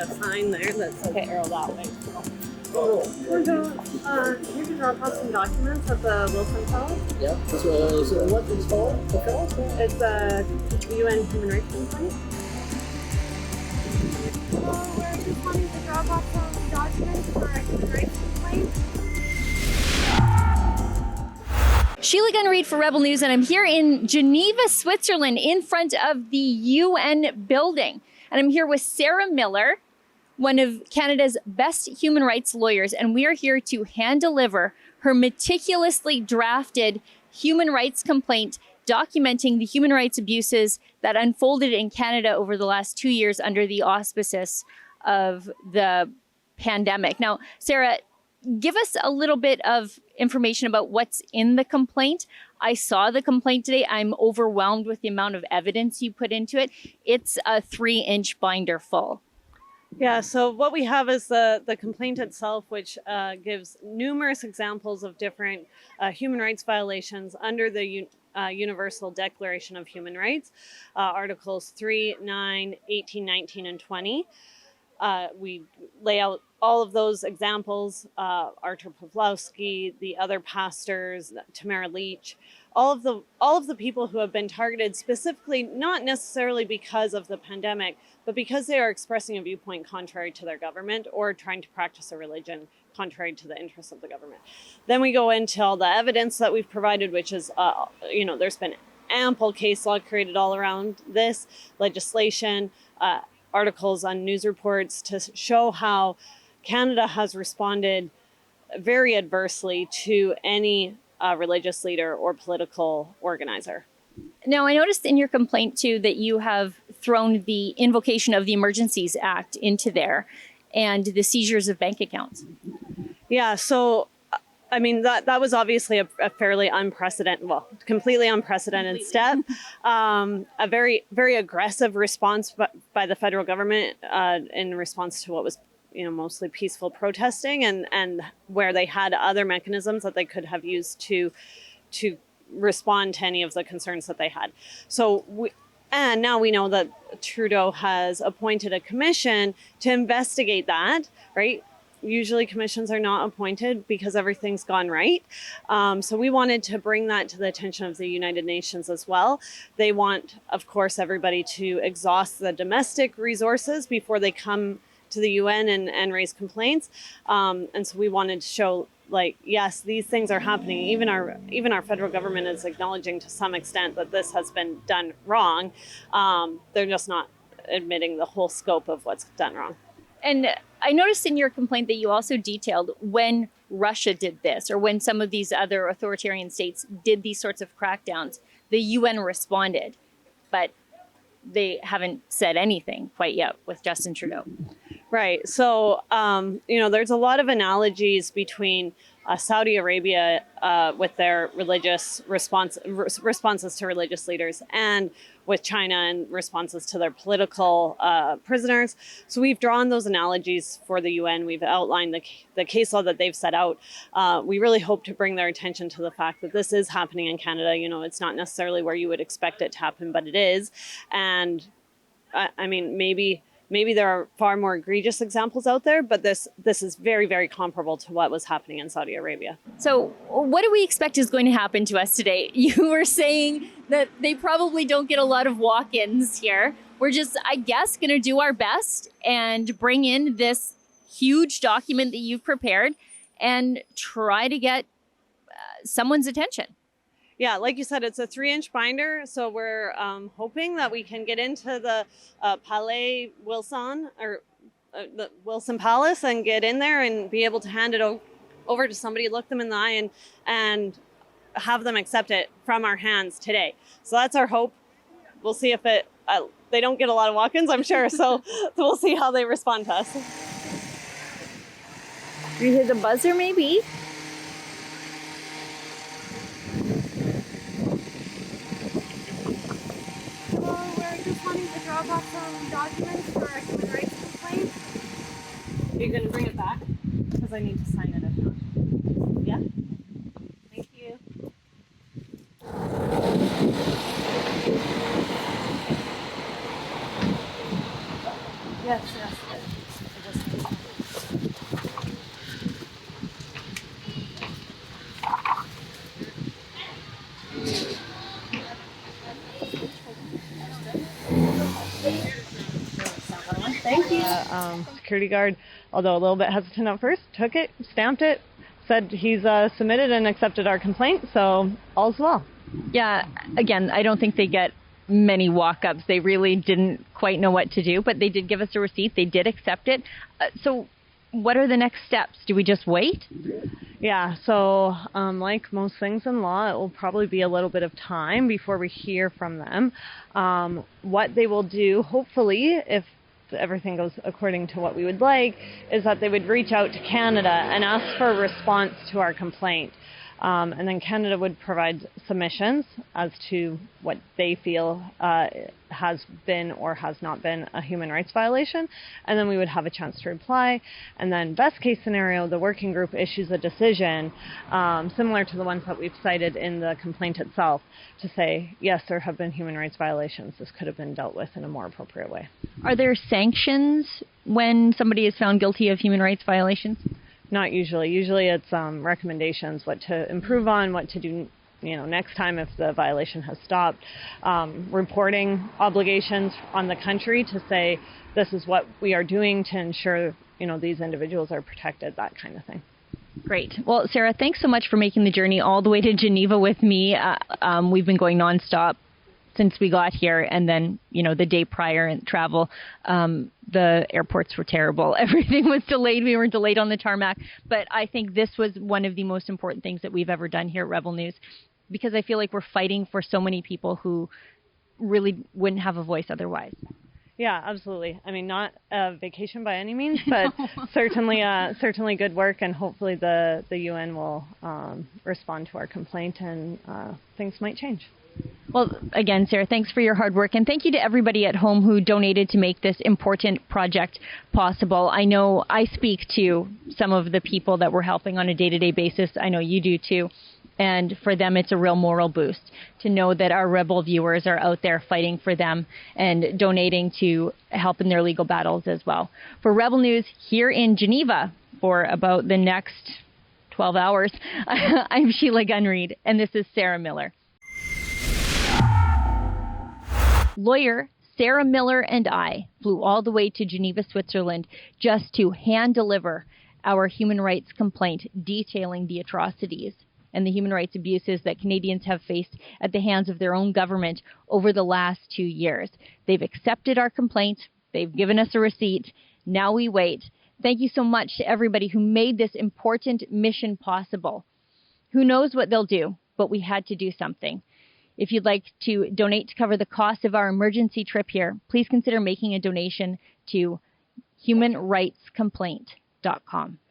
a sign there that says arrow that way. We're here to drop off some documents at the Wilson Palace. Yep. So what is for? It's a UN human rights complaint. We're just wanting to drop off some documents for a human rights complaint. Sheila Gunn-Reid for Rebel News, and I'm here in Geneva, Switzerland, in front of the UN building. And I'm here with Sarah Miller, one of Canada's best human rights lawyers, and we are here to hand deliver her meticulously drafted human rights complaint documenting the human rights abuses that unfolded in Canada over the last 2 years under the auspices of the pandemic. Now, Sarah, give us a little bit of information about what's in the complaint. I saw the complaint today. I'm overwhelmed with the amount of evidence you put into it. It's a 3-inch binder full. Yeah, so what we have is the complaint itself, which gives numerous examples of different human rights violations under the Universal Declaration of Human Rights, Articles 3, 9, 18, 19, and 20. We lay out all of those examples, Artur Pawlowski, the other pastors, Tamara Leach, all of the people who have been targeted specifically, not necessarily because of the pandemic, but because they are expressing a viewpoint contrary to their government or trying to practice a religion contrary to the interests of the government. Then we go into all the evidence that we've provided, which is, there's been ample case law created all around this legislation, articles on news reports to show how Canada has responded very adversely to any religious leader or political organizer. Now, I noticed in your complaint, too, that you have thrown the invocation of the Emergencies Act into there and the seizures of bank accounts. Yeah, so, I mean, that was obviously a fairly completely unprecedented step. A very, very aggressive response by the federal government in response to what was mostly peaceful protesting and where they had other mechanisms that they could have used to respond to any of the concerns that they had. And now we know that Trudeau has appointed a commission to investigate that, right? Usually commissions are not appointed because everything's gone right. So we wanted to bring that to the attention of the United Nations as well. They want, of course, everybody to exhaust the domestic resources before they come to the UN and raise complaints. And so we wanted to show, yes, these things are happening. Even our federal government is acknowledging to some extent that this has been done wrong. They're just not admitting the whole scope of what's done wrong. And I noticed in your complaint that you also detailed when Russia did this or when some of these other authoritarian states did these sorts of crackdowns, the UN responded, but they haven't said anything quite yet with Justin Trudeau. Right. So, there's a lot of analogies between Saudi Arabia with their religious responses to religious leaders and with China and responses to their political prisoners. So we've drawn those analogies for the UN. We've outlined the case law that they've set out. We really hope to bring their attention to the fact that this is happening in Canada. It's not necessarily where you would expect it to happen, but it is. And I mean, maybe there are far more egregious examples out there, but this is very, very comparable to what was happening in Saudi Arabia. So what do we expect is going to happen to us today? You were saying that they probably don't get a lot of walk-ins here. We're just, I guess, going to do our best and bring in this huge document that you've prepared and try to get someone's attention. Yeah, like you said, it's a 3-inch binder. So we're hoping that we can get into the Palais Wilson or the Wilson Palace and get in there and be able to hand it over to somebody, look them in the eye and have them accept it from our hands today. So that's our hope. We'll see if they don't get a lot of walk-ins, I'm sure. So we'll see how they respond to us. You hear the buzzer maybe? Drop off some documents for a human rights complaint. Are you going to bring it back? Because I need to sign it if not. Yeah? Thank you. Yes. Thank you. Security guard, although a little bit hesitant at first, took it, stamped it, said he's submitted and accepted our complaint, so all's well. Yeah, again, I don't think they get many walk-ups. They really didn't quite know what to do, but they did give us a receipt. They did accept it. So what are the next steps? Do we just wait? Yeah, so like most things in law, it will probably be a little bit of time before we hear from them. What they will do, hopefully, if everything goes according to what we would like, is that they would reach out to Canada and ask for a response to our complaint. And then Canada would provide submissions as to what they feel has been or has not been a human rights violation. And then we would have a chance to reply. And then best case scenario, the working group issues a decision similar to the ones that we've cited in the complaint itself to say, yes, there have been human rights violations. This could have been dealt with in a more appropriate way. Are there sanctions when somebody is found guilty of human rights violations? Not usually. Usually it's recommendations, what to improve on, what to do next time if the violation has stopped. Reporting obligations on the country to say this is what we are doing to ensure these individuals are protected, that kind of thing. Great. Well, Sarah, thanks so much for making the journey all the way to Geneva with me. We've been going nonstop since we got here, and then, the day prior in travel, the airports were terrible. Everything was delayed. We were delayed on the tarmac. But I think this was one of the most important things that we've ever done here at Rebel News, because I feel like we're fighting for so many people who really wouldn't have a voice otherwise. Yeah, absolutely. I mean, not a vacation by any means, but certainly good work, and hopefully the UN will respond to our complaint and things might change. Well, again, Sarah, thanks for your hard work. And thank you to everybody at home who donated to make this important project possible. I know I speak to some of the people that we're helping on a day-to-day basis. I know you do too. And for them, it's a real moral boost to know that our Rebel viewers are out there fighting for them and donating to help in their legal battles as well. For Rebel News here in Geneva for about the next 12 hours, I'm Sheila Gunn-Reid, and this is Sarah Miller. Lawyer Sarah Miller and I flew all the way to Geneva, Switzerland, just to hand deliver our human rights complaint detailing the atrocities and the human rights abuses that Canadians have faced at the hands of their own government over the last 2 years. They've accepted our complaint. They've given us a receipt. Now we wait. Thank you so much to everybody who made this important mission possible. Who knows what they'll do, but we had to do something. If you'd like to donate to cover the cost of our emergency trip here, please consider making a donation to humanrightscomplaint.com.